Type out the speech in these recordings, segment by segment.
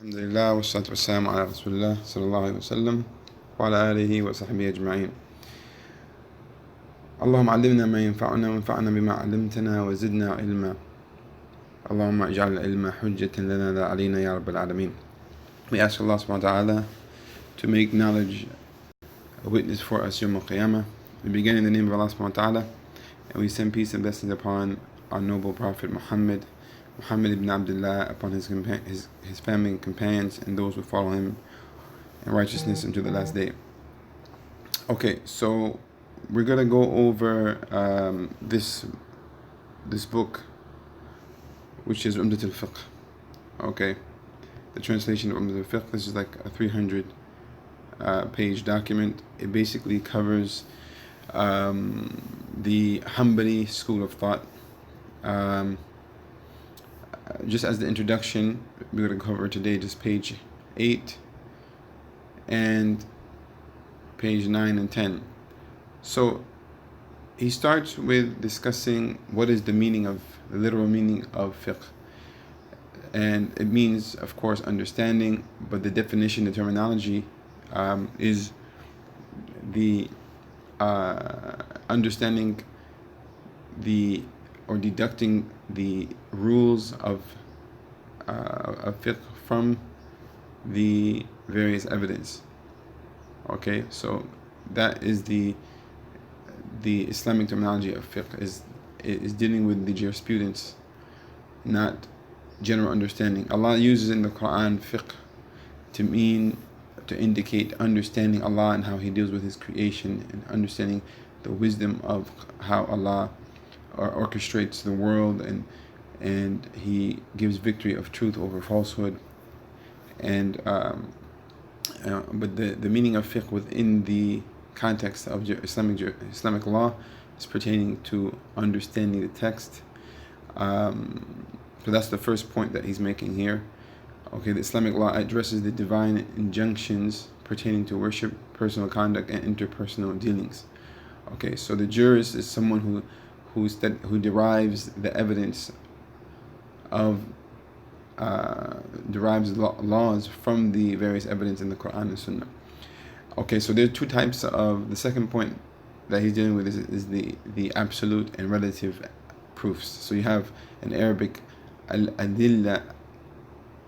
الحمد لله والصلاة والسلام على رسول الله صلى الله عليه وسلم وعلى آله وصحبه أجمعين. اللهم علمنا ما ينفعنا وانفعنا بما علمتنا وزدنا علما. اللهم اجعل العلم حجة لنا لا علينا يا رب العالمين. We ask Allah subhanahu wa ta'ala to make knowledge a witness for us Yawm al-Qiyamah. We begin in the name of Allah subhanahu wa ta'ala, and we send peace and blessings upon our noble Prophet Muhammad ibn Abdullah, upon his family and companions, and those who follow him in righteousness until the last day. Okay, so we're gonna go over this book, which is Umdatul Fiqh. Okay, the translation of Umdatul Fiqh. This is like a 300 page document. It basically covers the Hanbali school of thought. Just as the introduction, we're going to cover today just page 8 and page 9 and 10. So he starts with discussing what is the literal meaning of fiqh. And it means, of course, understanding, but the definition, the terminology is the understanding or deducting the rules of fiqh from the various evidence. Okay, so that is the Islamic terminology of fiqh, is dealing with the jurisprudence, not general understanding. Allah uses in the Quran fiqh to indicate understanding Allah and how He deals with His creation, and understanding the wisdom of how Allah orchestrates the world, and He gives victory of truth over falsehood. And but the meaning of fiqh within the context of Islamic law is pertaining to understanding the text. So that's the first point that he's making here. Okay, the Islamic law addresses the divine injunctions pertaining to worship, personal conduct, and interpersonal dealings. Okay, so the jurist is someone who derives the evidence of laws from the various evidence in the Quran and Sunnah. Okay, so there are two types of. The second point that he's dealing with is the absolute and relative proofs. So you have in Arabic al-adilla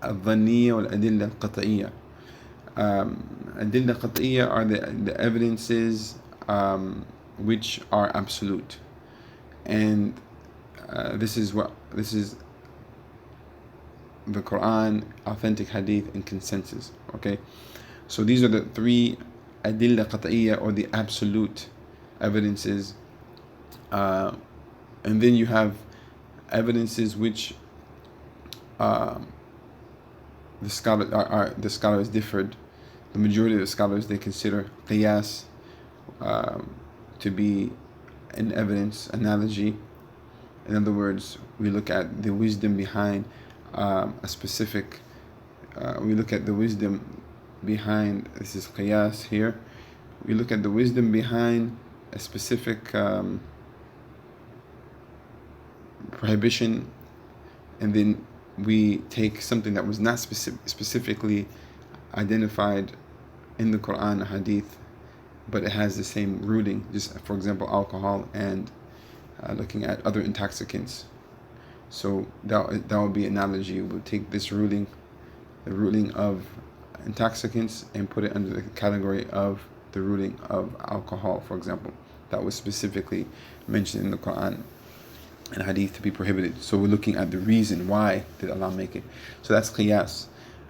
al-dhaniyya wal-adilla al-qat'iyya. Adilla al-qat'iyya are the evidences which are absolute, and this is the Quran, authentic hadith, and consensus. Okay, so these are the three adilla qat'iyya, or the absolute evidences, and then you have evidences which the scholars differed. The majority of the scholars, they consider qiyas to be an evidence analogy. In other words, we look at the wisdom behind a specific. We look at the wisdom behind. This is qiyas here. We look at the wisdom behind a specific prohibition, and then we take something that was not specifically identified in the Quran or Hadith, but it has the same rooting. Just for example, alcohol, and looking at other intoxicants. So that would be analogy. We'll take this ruling, the ruling of intoxicants, and put it under the category of the ruling of alcohol, for example. That was specifically mentioned in the Quran and Hadith to be prohibited. So we're looking at the reason why did Allah make it. So that's qiyas.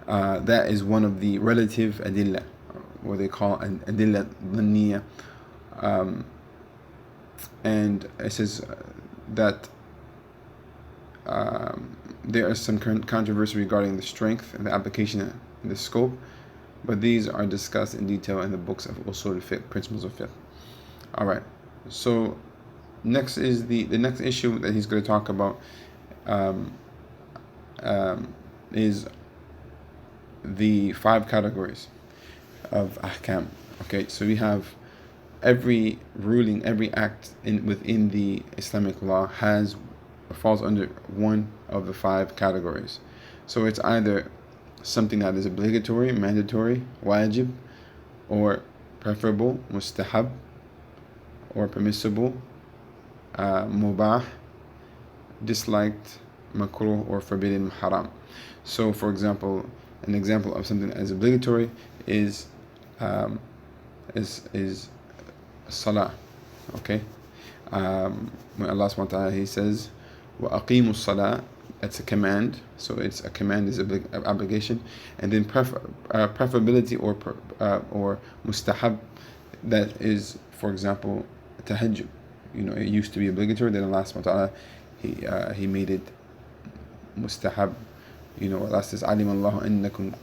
That is one of the relative adilla, what they call an adilla dhanniya. And it says that there is some controversy regarding the strength and the application and the scope, but these are discussed in detail in the books of Usul al-Fiqh, Principles of Fiqh. Alright, so next is the next issue that he's going to talk about is the 5 categories of ahkam. Okay, so we have every ruling, every act within the Islamic law falls under one of the 5 categories. So it's either something that is obligatory, mandatory, wajib, or preferable, mustahab, or permissible, mubah, disliked, makruh, or forbidden, haram. So, for example, an example of something that is obligatory is salah. Okay, when Allah subhanahu wa ta'ala, He says, وَأَقِيمُوا الصَّلَاةِ, that's a command, so it's a command is obligation, and then preferability or mustahab, that is, for example, tahajjud. It used to be obligatory, then Allah subhanahu wa ta'ala, He made it mustahab. Allah says, عَلِمَ اللَّهُ أَنَّكُمْ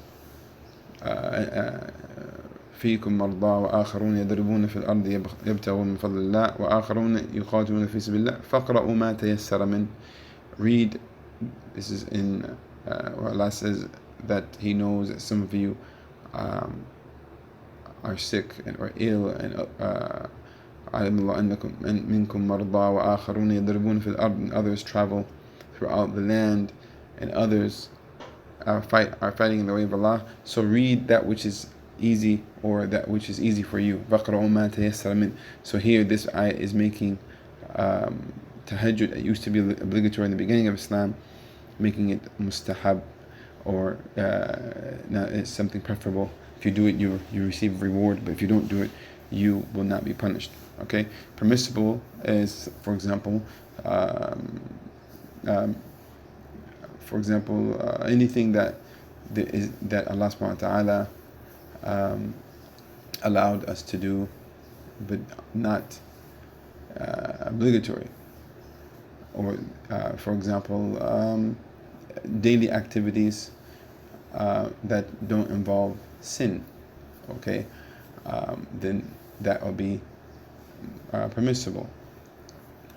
فيكم مرضى وآخرون يضربون في الأرض يبتغون من فضل الله وآخرون يقاتلون في سبيل الله فاقرأوا ما تيسر من. Read, this is in where Allah says that He knows that some of you are sick or ill, and علم الله أنكم منكم مرضى وآخرون يضربون في الأرض, and others travel throughout the land, and others are fighting in the way of Allah. So read that which is easy, or that which is easy for you. فَقْرَأُوا مَا تَيَسَّرَ مِنْ. So here this ayah is making tahajjud, it used to be obligatory in the beginning of Islam, making it mustahab, or it's something preferable. If you do it, you receive reward, but if you don't do it, you will not be punished. Okay, permissible is, for example, anything that Allah subhanahu wa ta'ala allowed us to do, but not obligatory. Or, for example, daily activities that don't involve sin. Okay, then that will be permissible.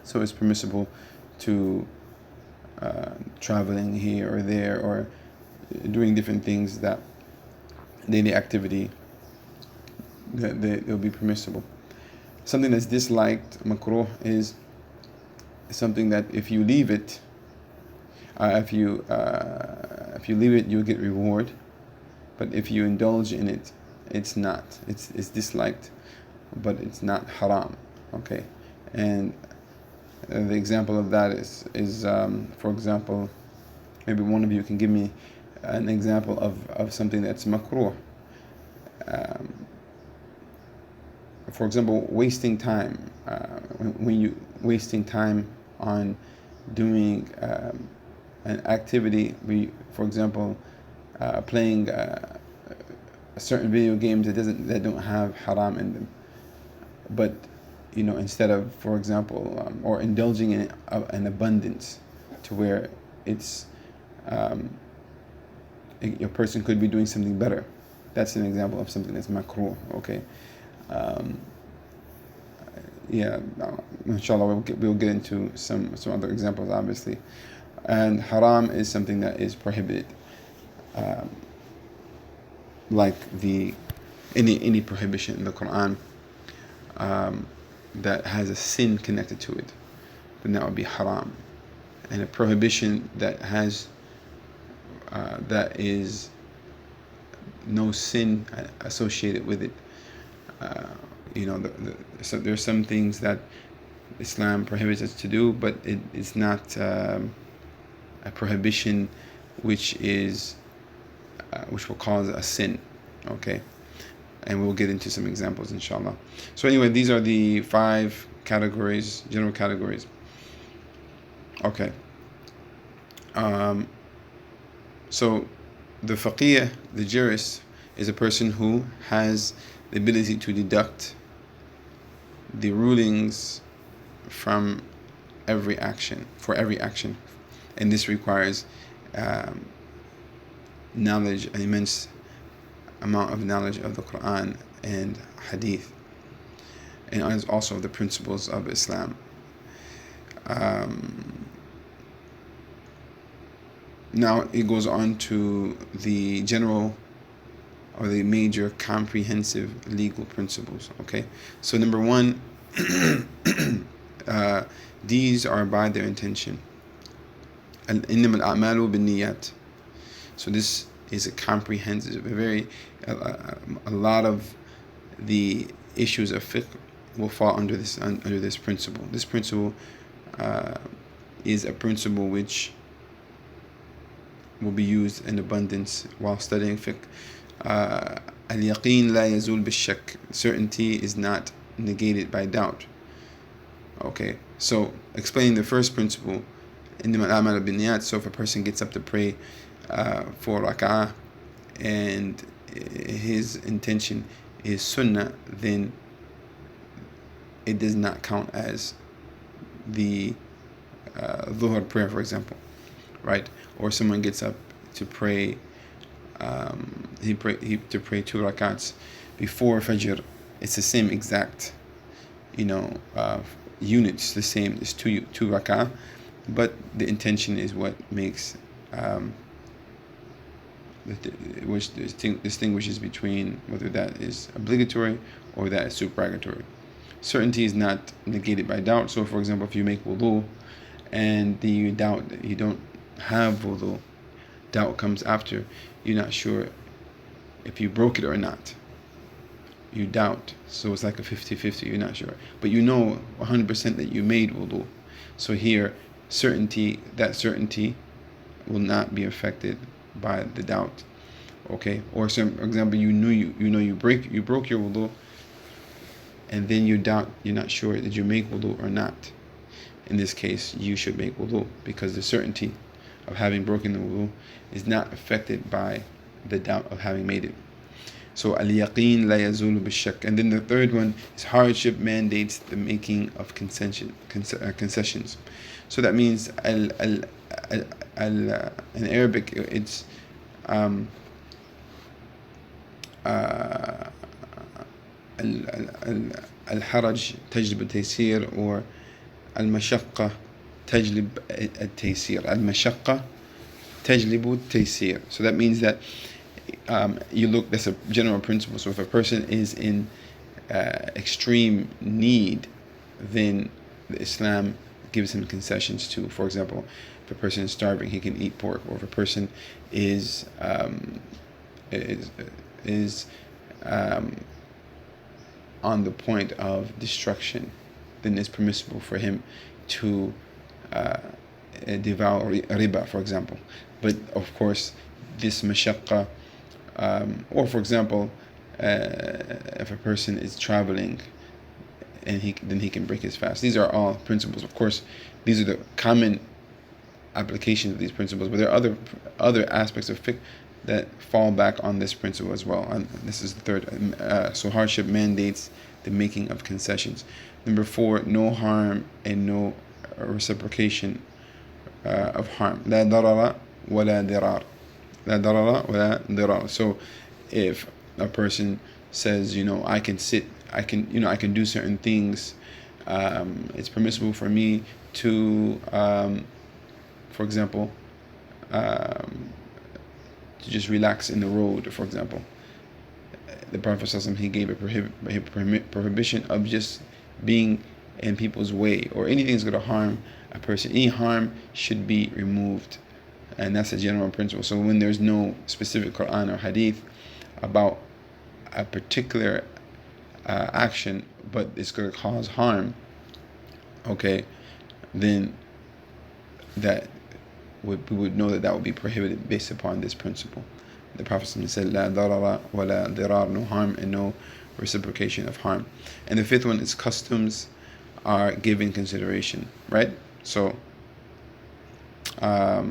So it's permissible to traveling here or there, or doing different things, that daily activity, that they'll be permissible. Something that's disliked, makruh, is something that if you leave it, if you leave it, you'll get reward, but if you indulge in it, it's not. It's disliked, but it's not haram. Okay, and the example of that is for example, maybe one of you can give me an example of something that's makruh. For example, wasting time. When you wasting time on doing an activity, for example, playing certain video games that don't have haram in them, but instead of, for example, or indulging in an abundance to where it's a person could be doing something better. That's an example of something that's makruh. Okay, inshallah we'll get into some other examples, obviously. And haram is something that is prohibited, like any prohibition in the Quran that has a sin connected to it, then that would be haram. And a prohibition that has that is no sin associated with it. So there's some things that Islam prohibits us to do, but it's not a prohibition which will cause a sin. Okay, and we'll get into some examples, inshallah. So anyway, these are the 5 categories, general categories. Okay. So the faqih, the jurist, is a person who has the ability to deduct the rulings from every action, and this requires knowledge, an immense amount of knowledge of the Quran and Hadith, and also the principles of Islam. Now it goes on to the general or the major comprehensive legal principles. Okay, so number 1, these are by their intention. إنما الأعمال بالنيات. So this is a comprehensive, a lot of the issues of fiqh will fall under this principle. This principle is a principle which will be used in abundance while studying fiqh. Al-yaqeen la yazul bil-shak. Certainty is not negated by doubt. Okay, so explaining the first principle, إنما الأعمال بالنيات. So if a person gets up to pray for rak'ah and his intention is sunnah, then it does not count as the dhuhr prayer, for example, right? Or someone gets up to pray, to pray 2 rakats before Fajr. It's the same exact, units, the same. It's two rak'ah, but the intention is what makes which distinguishes between whether that is obligatory or that is supererogatory. Certainty is not negated by doubt. So, for example, if you make wudu and you doubt that you don't have wudu, doubt comes after. You're not sure if you broke it or not. You doubt, so it's like a 50-50. You're not sure, but you know 100% that you made wudu. So here, that certainty will not be affected by the doubt. Okay, or for example, you broke your wudu, and then you doubt, you're not sure did you make wudu or not. In this case, you should make wudu, because the certainty of having broken the wudu is not affected by the doubt of having made it. So al-yaqeen la yazulu bil-shak. And then the third one is hardship mandates the making of concessions. So that means in Arabic it's al-haraj tajlib al-taysir, or al-mashaqqa tajlib al-taysir. Al-mashaqqa tajlib al-taysir. So that means that that's a general principle. So if a person is in extreme need, then Islam gives him concessions too. For example, if a person is starving, he can eat pork. Or if a person is on the point of destruction, then it's permissible for him to devour riba, for example. But of course, this mashaqqa, or for example, if a person is traveling and then he can break his fast. These are all principles. Of course, these are the common applications of these principles, but there are other aspects of fiqh that fall back on this principle as well. And this is the third. So hardship mandates the making of concessions. Number 4, no harm and no reciprocation of harm. La darara wa la dirar. La darara wa la dirar. So if a person says, I can do certain things, it's permissible for me to, for example, to just relax in the road, for example. The Prophet ﷺ, he gave a prohibition of just being in people's way, or anything that's going to harm a person. Any harm should be removed, and that's a general principle. So when there's no specific Quran or Hadith about a particular action, but it's going to cause harm, okay, then we would know that would be prohibited based upon this principle. The Prophet said, La darara wa la dirar, no harm and no reciprocation of harm. And the 5th one is customs are given consideration, right? So that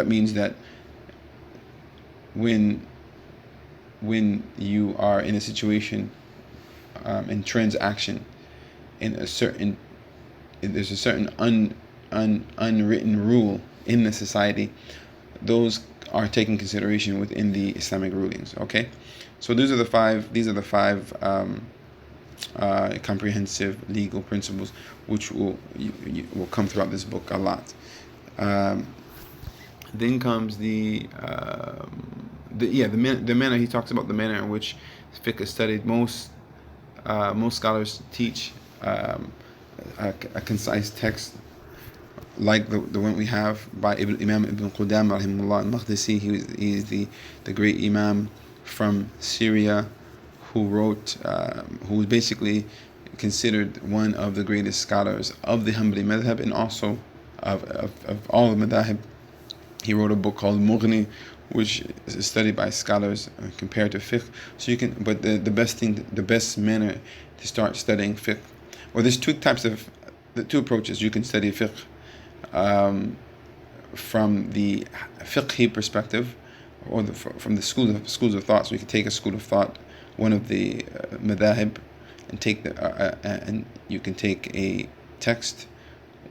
means that when you are in a situation, in transaction, there's a certain unwritten rule in the society, those are taken consideration within the Islamic rulings. Okay, so these are the five comprehensive legal principles which will come throughout this book a lot. Then comes the manner. He talks about the manner in which fiqh is studied. Most scholars teach a concise text like the one we have by Imam Ibn Qudamah rahimahullah al-Maqdisi. He is the great Imam from Syria who wrote, who was basically considered one of the greatest scholars of the Hanbali madhab and also of all the madhab. He wrote a book called Mughni, which is studied by scholars compared to fiqh. So you can, but the best manner to start studying fiqh, or there's the two approaches. You can study fiqh from the fiqhi perspective, or from the schools of thought. So you can take a school of thought, one of the madhahib, and and you can take a text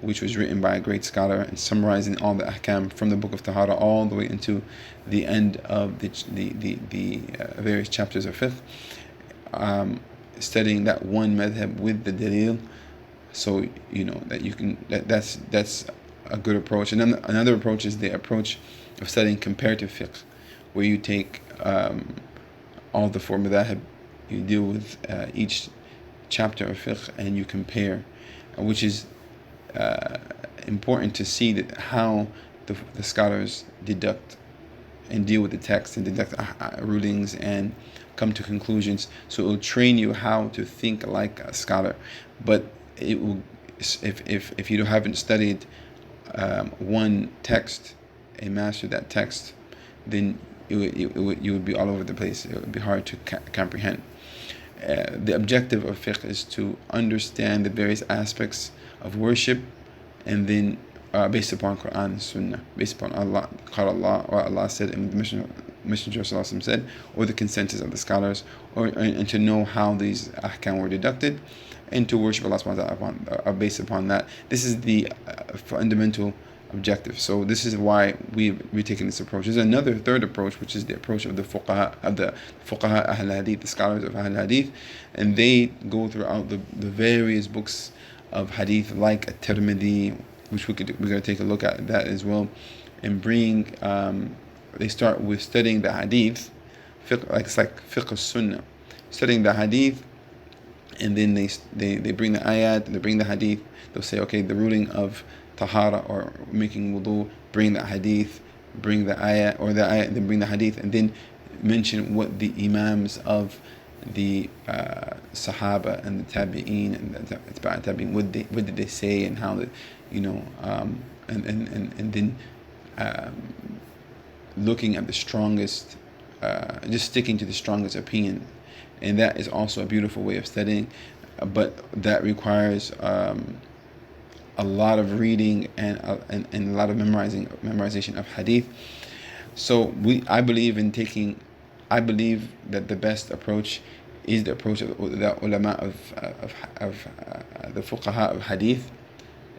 which was written by a great scholar and summarizing all the ahkam from the book of Tahara all the way into the end of the various chapters of fiqh, studying that one madhab with the dalil, so you know that you can that's a good approach. And then another approach is the approach of studying comparative fiqh, where you take all the four madhab, you deal with each chapter of fiqh and you compare, which is important to see that how the scholars deduct and deal with the text and deduct rulings and come to conclusions. So it will train you how to think like a scholar. But it will, if you haven't studied one text and mastered that text, then you would be all over the place. It would be hard to comprehend. The objective of fiqh is to understand the various aspects of worship, and then based upon Quran and Sunnah, based upon Allah, what Allah said and the Messenger said, or the consensus of the scholars, and to know how these ahkam were deducted, and to worship Allah subhanahu wa ta'ala based upon that. This is the fundamental objective. So this is why we've taken this approach. There's another third approach, which is the approach of the fuqaha Ahl Hadith, the scholars of Ahl Hadith, and they go throughout the various books of hadith, like at-Tirmidhi, which we're going to take a look at that as well, and they start with studying the hadith, it's like fiqh as-sunnah, studying the hadith, and then they bring the ayat, they bring the hadith. They'll say, okay, the ruling of tahara or making wudu, bring the hadith, bring the ayat, or the ayat, then bring the hadith, and then mention what the imams of the Sahaba and the Tabi'een and the Tabi'een, what did they say, and how and then looking at the strongest, just sticking to the strongest opinion, and that is also a beautiful way of studying, but that requires a lot of reading and a lot of memorization of hadith. So I believe that the best approach is the approach of the ulama of the fuqaha of hadith.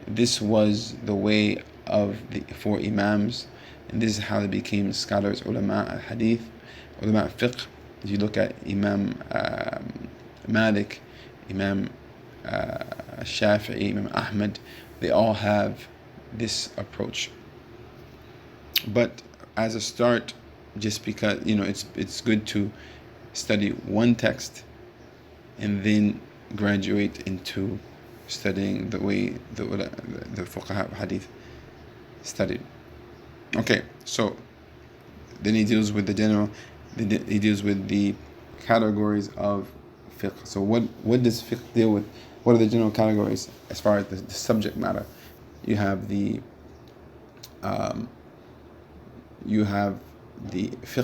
This was the way of the four imams, and this is how they became scholars, ulama al hadith, ulama al fiqh. If you look at Imam Malik, Imam Shafi'i, Imam Ahmad, they all have this approach. But as a start, just because it's good to study one text and then graduate into studying the way the fuqaha of hadith studied. Okay, so then he deals with he deals with the categories of fiqh. So what does fiqh deal with? What are the general categories as far as the subject matter? You have the fiqh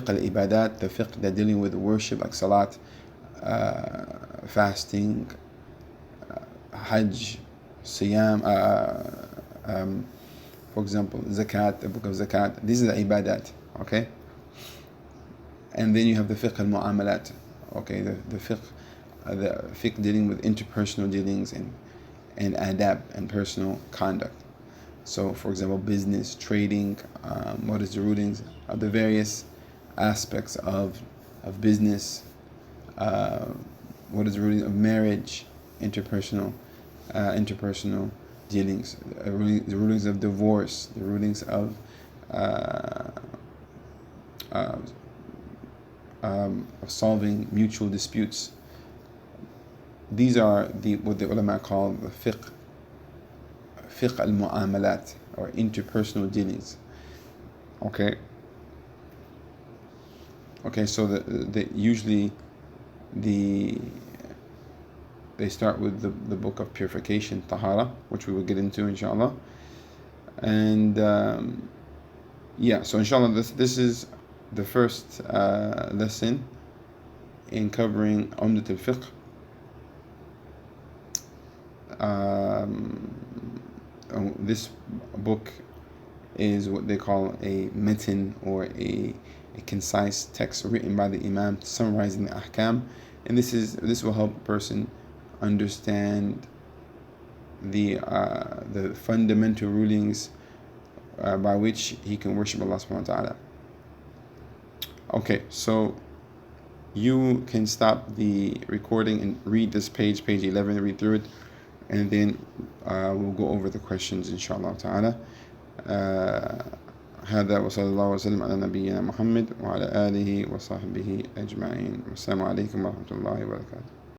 al-ibadat, the fiqh that dealing with worship like salat, fasting, hajj, siyam, for example, zakat, the book of zakat. These are the ibadat, okay? And then you have the fiqh al-mu'amalat, okay, the fiqh dealing with interpersonal dealings and adab and personal conduct. So, for example, business, trading, what is the rulings of the various aspects of business, what is the ruling of marriage, interpersonal dealings, the rulings of divorce, the rulings of solving mutual disputes. These are what the ulama call the fiqh al-mu'amalat, or interpersonal dealings. Okay. So usually they start with the book of purification, tahara, which we will get into inshallah. And so inshallah this is the first lesson in covering Umdatul Fiqh. This book is what they call a metin, or a concise text written by the Imam summarizing the ahkam, and this will help a person understand the fundamental rulings by which he can worship Allah subhanahu wa ta'ala. Okay, so you can stop the recording and read this page 11, read through it, and then we'll go over the questions inshallah ta'ala. هذا وصلى الله وسلم على نبينا محمد وعلى آله وصحبه أجمعين. والسلام عليكم ورحمة الله وبركاته.